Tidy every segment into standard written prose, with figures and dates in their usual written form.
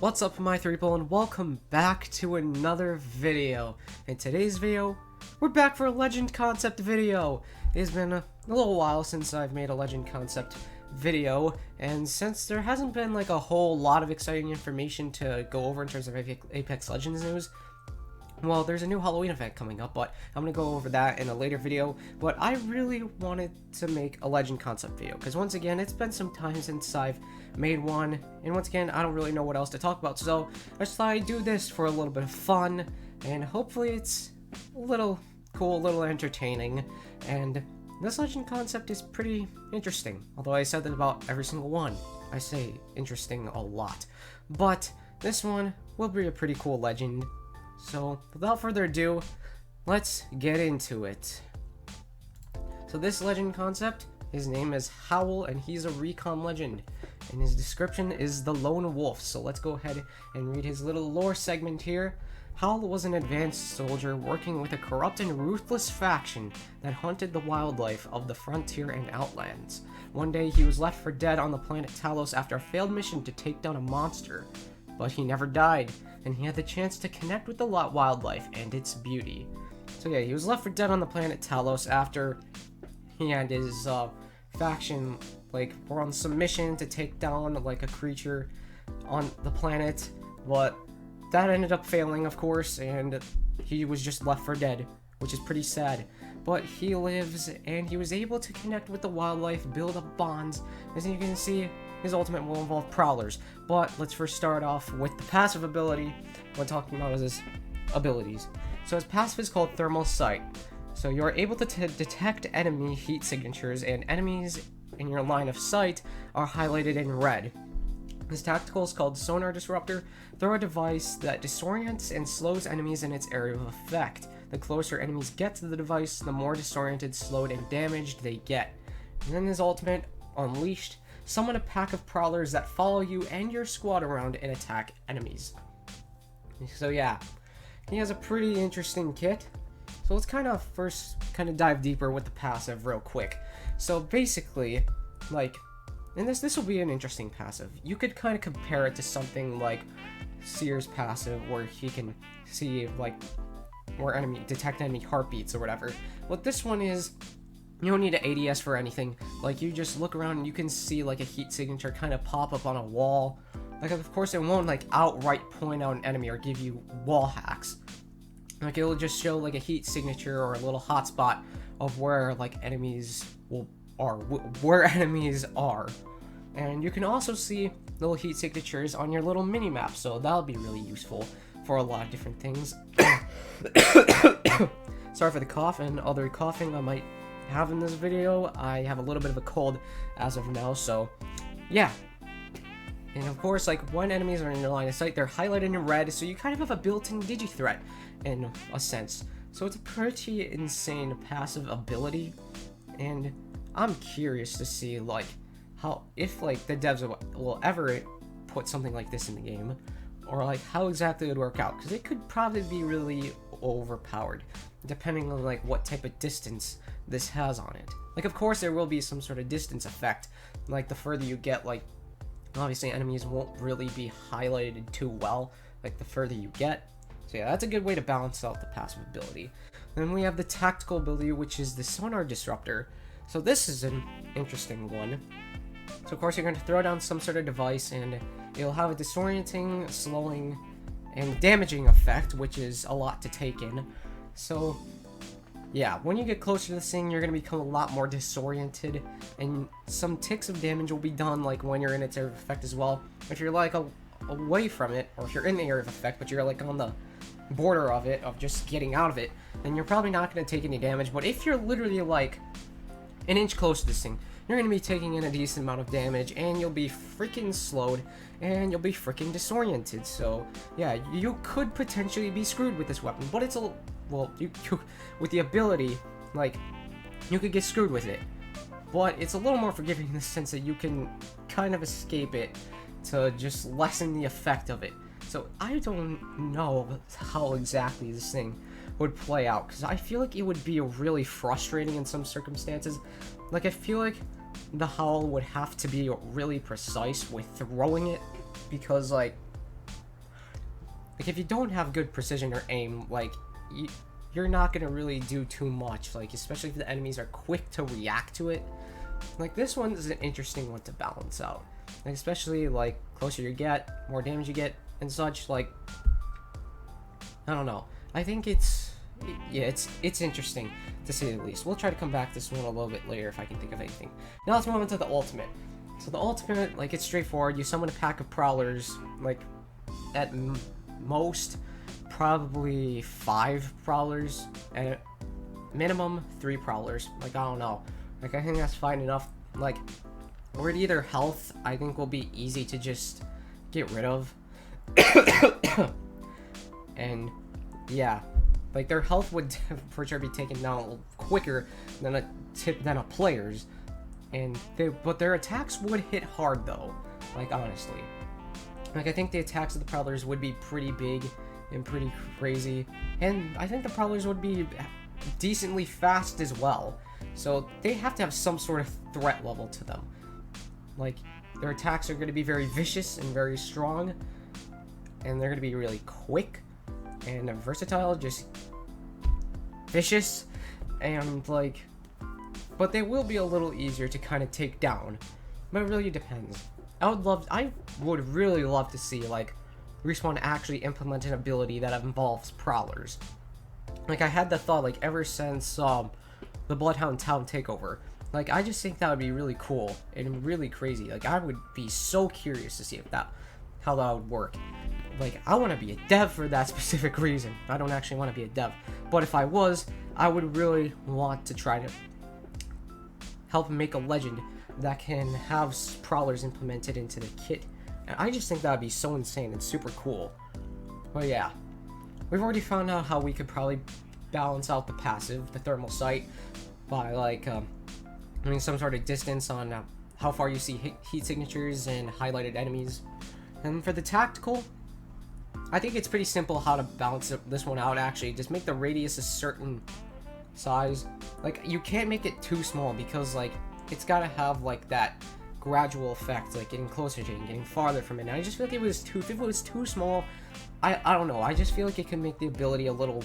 What's up, my three people, and welcome back to another video. In today's video, we're back for a legend concept video. It's been a little while since I've made a legend concept video, and since there hasn't been like a whole lot of exciting information to go over in terms of Apex Legends news, well, there's a new Halloween event coming up, but I'm going to go over that in a later video. But I really wanted to make a legend concept video, because once again, it's been some time since I've made one, and once again, I don't really know what else to talk about, so I just thought I'd do this for a little bit of fun, and hopefully it's a little cool, a little entertaining, and this legend concept is pretty interesting, although I said that about every single one. I say interesting a lot, but this one will be a pretty cool legend. So, without further ado, let's get into it. So this legend concept, his name is Howl, and he's a recon legend. And his description is the Lone Wolf. So let's go ahead and read his little lore segment here. Howl was an advanced soldier working with a corrupt and ruthless faction that hunted the wildlife of the frontier and outlands. One day, he was left for dead on the planet Talos after a failed mission to take down a monster. But he never died, and he had the chance to connect with the wildlife and its beauty. So yeah, he was left for dead on the planet Talos after he and his faction were on some mission to take down a creature on the planet, but that ended up failing, of course, and he was just left for dead, which is pretty sad. But he lives, and he was able to connect with the wildlife, build up bonds. As you can see, his ultimate will involve prowlers. But let's first start off with the passive ability when talking about his abilities. So his passive is called Thermal Sight. So you're able to detect enemy heat signatures, and enemies in your line of sight are highlighted in red. His tactical is called Sonar Disruptor. Throw a device that disorients and slows enemies in its area of effect. The closer enemies get to the device, the more disoriented, slowed, and damaged they get. And then his ultimate, Unleashed. Summon a pack of prowlers that follow you and your squad around and attack enemies. So yeah, he has a pretty interesting kit. So let's first dive deeper with the passive real quick. So basically, and this will be an interesting passive. You could compare it to something like Seer's passive, where he can see detect enemy heartbeats or whatever. What this one is, you don't need an ADS for anything. You just look around and you can see a heat signature pop up on a wall. Of course, it won't outright point out an enemy or give you wall hacks. It'll just show a heat signature or a little hotspot of where enemies are. And you can also see little heat signatures on your little mini map, so that'll be really useful for a lot of different things. Sorry for the cough and other coughing I might have in this video. I have a little bit of a cold as of now, so yeah. And of course, when enemies are in your line of sight, they're highlighted in red, so you have a built-in digi-threat in a sense. So it's a pretty insane passive ability, and I'm curious to see if the devs will ever put something like this in the game, or how exactly it would work out, because it could probably be really overpowered depending on what type of distance this has on it. Of course there will be some sort of distance effect, the further you get, obviously enemies won't really be highlighted too well the further you get. So yeah, that's a good way to balance out the passive ability. Then we have the tactical ability, which is the Sonar Disruptor. So this is an interesting one. So of course you're going to throw down some sort of device, and it'll have a disorienting, slowing, and damaging effect, which is a lot to take in. So yeah, when you get closer to this thing, you're going to become a lot more disoriented, and some ticks of damage will be done when you're in its area of effect as well. If you're away from it, or if you're in the area of effect but you're on the border of it, of just getting out of it, then you're probably not going to take any damage. But if you're literally an inch close to this thing, you're going to be taking in a decent amount of damage, and you'll be freaking slowed, and you'll be freaking disoriented. So yeah, you could potentially be screwed with this weapon, but it's with the ability, you could get screwed with it, but it's a little more forgiving in the sense that you can escape it to just lessen the effect of it. So I don't know how exactly this thing would play out, because I feel it would be really frustrating in some circumstances. I feel the Howl would have to be really precise with throwing it, because like if you don't have good precision or aim, like you're not gonna really do too much, like especially if the enemies are quick to react to it. Like this one is an interesting one to balance out, like especially like closer you get, more damage you get and such. Like I don't know, I think it's interesting to say the least. We'll try to come back to this one a little bit later if I can think of anything. Now let's move on to the ultimate. So the ultimate, like, it's straightforward. You summon a pack of prowlers, like at most probably 5 prowlers, and at minimum 3 prowlers. Like, I don't know, like I think that's fine enough. Like, or either health I think will be easy to just get rid of. And yeah, like their health would for sure be taken down a little quicker than a player's, and but their attacks would hit hard though. Like honestly, like I think the attacks of the prowlers would be pretty big and pretty crazy, and I think the prowlers would be decently fast as well. So they have to have some sort of threat level to them. Like their attacks are going to be very vicious and very strong, and they're going to be really quick and versatile, just vicious, and like, but they will be a little easier to kind of take down. But it really depends. I would really love to see like Respawn actually implement an ability that involves prowlers. Like I had the thought like ever since the Bloodhound Town takeover. Like I just think that would be really cool and really crazy. Like I would be so curious to see how that would work. Like I want to be a dev for that specific reason. I don't actually want to be a dev, but if I was, I would really want to try to help make a legend that can have prowlers implemented into the kit. And I just think that would be so insane and super cool. But yeah, we've already found out how we could probably balance out the passive, the thermal sight, by like doing some sort of distance on how far you see heat signatures and highlighted enemies. And for the tactical, I think it's pretty simple how to balance this one out actually. Just make the radius a certain size. Like you can't make it too small because like it's gotta have like that gradual effect, like getting closer to it and getting farther from it. And I just feel like if it was too small, I don't know, I just feel like it can make the ability a little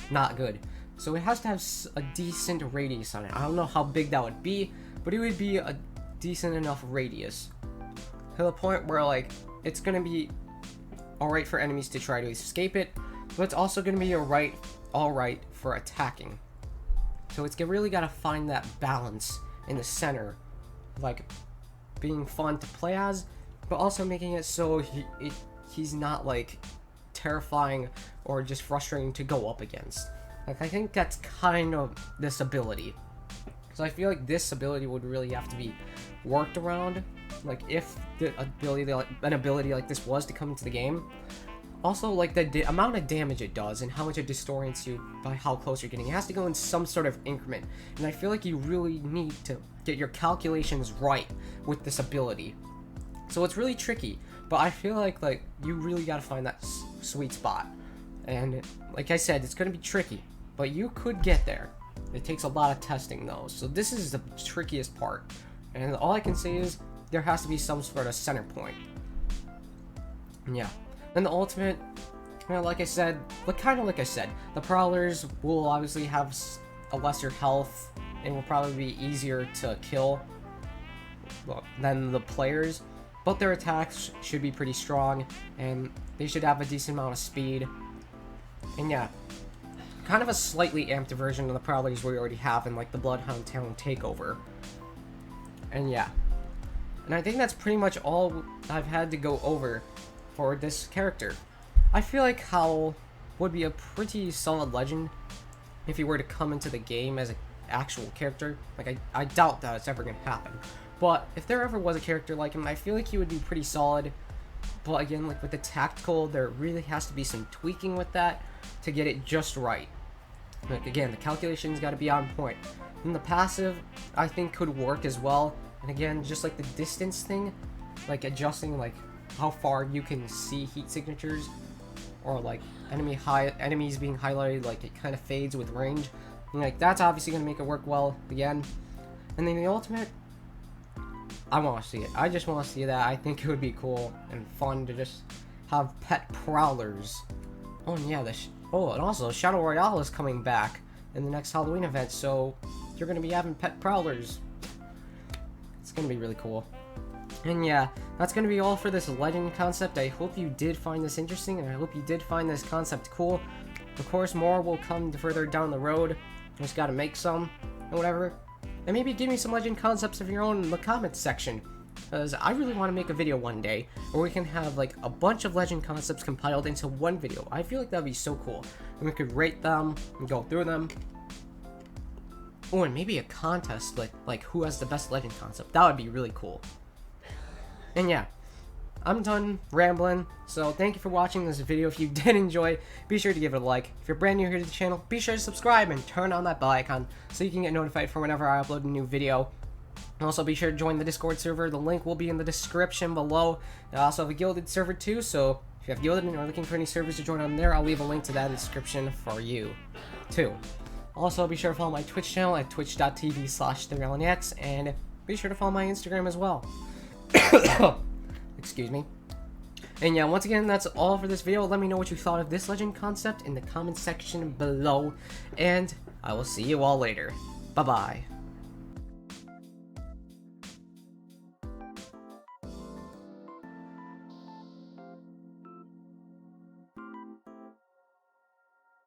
not good. So it has to have a decent radius on it. I don't know how big that would be, but it would be a decent enough radius to the point where like it's gonna be alright for enemies to try to escape it, but it's also gonna be alright for attacking. So it's really gotta find that balance in the center, like being fun to play as, but also making it so he's not like terrifying or just frustrating to go up against. Like I think that's kind of this ability. So I feel like this ability would really have to be worked around. Like if an ability like this was to come into the game. Also, like the amount of damage it does and how much it disorients you by how close you're getting. It has to go in some sort of increment. And I feel like you really need to get your calculations right with this ability. So it's really tricky, but I feel like you really gotta find that sweet spot. And like I said, it's gonna be tricky, but you could get there. It takes a lot of testing though, so this is the trickiest part. And all I can say is there has to be some sort of center point. Yeah. Then the ultimate, you know, like I said, the prowlers will obviously have a lesser health and will probably be easier to kill than the players, but their attacks should be pretty strong and they should have a decent amount of speed. And yeah, kind of a slightly amped version of the prowlers we already have in like the Bloodhound Town takeover. And yeah, and I think that's pretty much all I've had to go over for this character. I feel like Howl would be a pretty solid legend if he were to come into the game as an actual character. Like I doubt that it's ever gonna happen, but if there ever was a character like him, I feel like he would be pretty solid. But again, like with the tactical, there really has to be some tweaking with that to get it just right. Like again, the calculations got to be on point. And the passive, I think, could work as well. And again, just like the distance thing, like adjusting like how far you can see heat signatures, or like enemies being highlighted, like it kind of fades with range. And, like that's obviously gonna make it work well again. And then the ultimate, I want to see it. I just want to see that. I think it would be cool and fun to just have pet prowlers. Oh, and yeah, and also Shadow Royale is coming back in the next Halloween event, so you're gonna be having pet prowlers. It's gonna be really cool. And yeah, that's gonna be all for this legend concept. I hope you did find this interesting, and I hope you did find this concept cool. Of course, more will come further down the road. Just gotta make some, and whatever. And maybe give me some legend concepts of your own in the comments section. Because I really want to make a video one day where we can have like a bunch of legend concepts compiled into one video. I feel like that'd be so cool. And we could rate them and go through them. Oh, and maybe a contest like who has the best legend concept. That would be really cool. And yeah, I'm done rambling. So thank you for watching this video. If you did enjoy, be sure to give it a like. If you're brand new here to the channel, be sure to subscribe and turn on that bell icon so you can get notified for whenever I upload a new video. Also, be sure to join the Discord server. The link will be in the description below. I also have a Guilded server too, so if you have Guilded and are looking for any servers to join on there, I'll leave a link to that in the description for you too. Also, be sure to follow my Twitch channel at twitch.tv/3LNX, and be sure to follow my Instagram as well. Excuse me. And yeah, once again, that's all for this video. Let me know what you thought of this legend concept in the comments section below, and I will see you all later. Bye-bye.